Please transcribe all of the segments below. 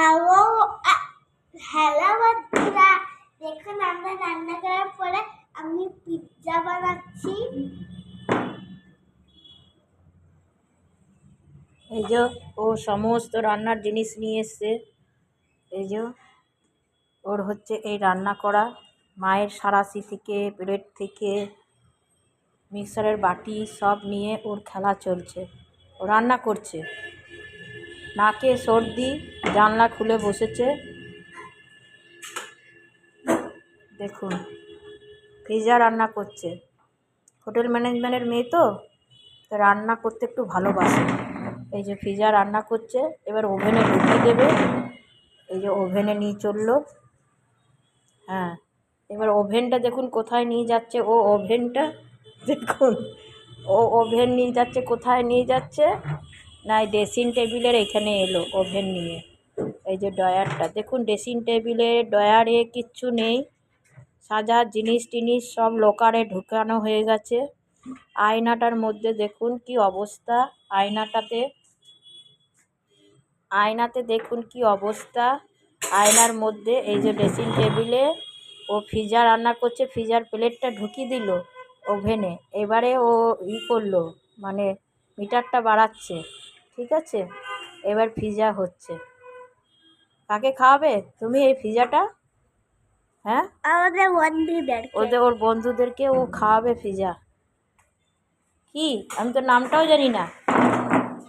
Hello hello বন্ধুরা, দেখুন আমরা রান্না করার পরে আমি পিৎজা বানাচ্ছি। এই যে ও সমস্ত রান্নার জিনিস নিয়ে এসছে। এই যে ওর হচ্ছে এই রান্না করা, মায়ের সারাশি থেকে প্লেট থেকে মিক্সারের বাটি সব নিয়ে ওর খেলা চলছে। ও রান্না করছে, নাকে সর্দি, জানলা খুলে বসেছে। দেখুন পিৎজা রান্না করছে। হোটেল ম্যানেজমেন্টের মেয়ে তো রান্না করতে একটু ভালোবাসে। এই যে পিৎজা রান্না করছে, এবার ওভেনে ঢুকিয়ে দেবে। এই যে ওভেনে নিয়ে চললো। হ্যাঁ, এবার ওভেনটা দেখুন কোথায় নিয়ে যাচ্ছে। ও ওভেনটা দেখুন, ও ওভেন নিয়ে যাচ্ছে কোথায় নিয়ে যাচ্ছে না, ড্রেসিং টেবিলের এখানে এলো ওভেন নিয়ে। এই যে ড্রয়ারটা দেখুন, ড্রেসিং টেবিলে ড্রয়ারে কিচ্ছু নেই, সাজার জিনিস টিনিস সব লোকারে ঢুকানো হয়ে গেছে। আয়নাটার মধ্যে দেখুন কি অবস্থা, আয়নাতে দেখুন কি অবস্থা। আয়নার মধ্যে এই যে ড্রেসিং টেবিলে ও পিৎজা রান্না করছে, পিৎজার প্লেটটা ঢুকিয়ে দিল ওভেনে। এবারে ও করলো, মানে মিটারটা বাড়াচ্ছে। ঠিক আছে, এবার পিৎজা হচ্ছে। কাকে খাওয়াবে তুমি এই পিৎজাটা? হ্যাঁ, আমাদের বন্ধুদেরকে। ওর বন্ধুদেরকে ও খাওয়াবে পিৎজা। কি, আমি তো নামটাও জানি না।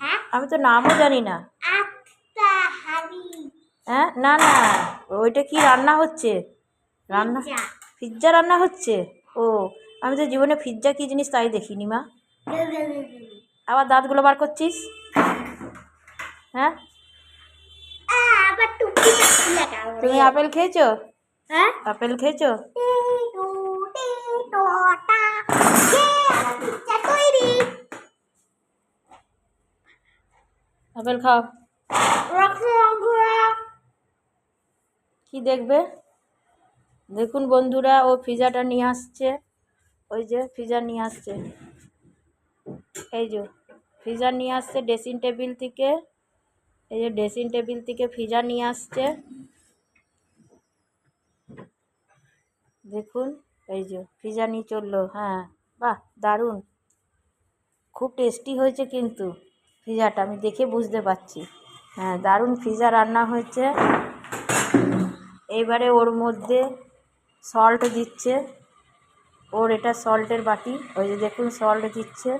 হ্যাঁ, আমি তো নামও জানি না। আত্মা হাবি। হ্যাঁ, না না, ওইটা কি রান্না হচ্ছে? রান্না পিৎজা রান্না হচ্ছে। ও, আমি তো জীবনে পিৎজা কী জিনিস তাই দেখিনি মা। আবার দাঁতগুলো বার করছিস? হ্যাঁ, আবার টুপি লাগাও। তুমি আপেল খেয়েছো? হ্যাঁ, আপেল খেয়েছো? আপেল খাও। কি দেখবে? দেখুন বন্ধুরা, ও পিৎজাটা নিয়ে আসছে। ওই যে পিৎজা নিয়ে আসছে, এই যে পিৎজা নিয়ে আসছে ড্রেসিং টেবিল থেকে। এই যে ড্রেসিং টেবিল থেকে পিৎজা নিয়ে আসছে। দেখুন, এই যে পিৎজা নিয়ে চললো। হ্যাঁ, বাহ, দারুণ, খুব টেস্টি হয়েছে কিন্তু পিৎজাটা, আমি দেখে বুঝতে পারছি। হ্যাঁ, দারুণ পিৎজা রান্না হয়েছে। এইবারে ওর মধ্যে সল্ট দিচ্ছে। ওর এটা সল্টের বাটি। ওই যে দেখুন সল্ট দিচ্ছে।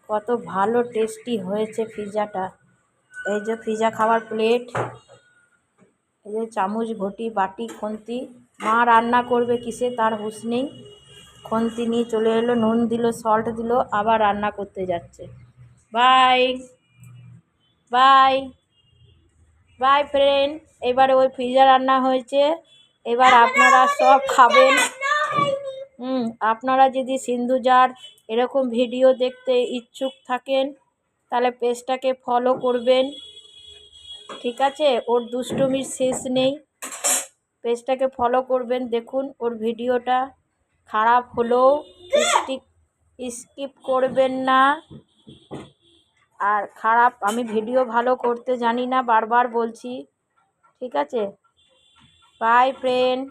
কত ভালো টেস্টি হয়েছে পিৎজাটা। এই যে পিৎজা খাওয়ার প্লেট, এই যে চামচ, ঘটি, বাটি, খুন্তি। মা রান্না করবে কিসে তার হুঁশ নেই। খুন্তি নিয়ে চলে এলো, নুন দিল, সল্ট দিল, আবার রান্না করতে যাচ্ছে। Bye bye bye friend. এবারে ওই পিৎজা রান্না হয়েছে, এবার আপনারা সব খাবেন। আপনারা যদি সিন্ধুজার এরকম ভিডিও দেখতে ইচ্ছুক থাকেন তাহলে পেজটাকে ফলো করবেন। ঠিক আছে, ওর দুষ্টুমির শেষ নেই, পেজটাকে ফলো করবেন। দেখুন ওর ভিডিওটা খারাপ হলেও স্কিপ করবেন না। আর খারাপ, আমি ভিডিও ভালো করতে জানি না, বারবার বলছি। ঠিক আছে, বাই ফ্রেন্ড।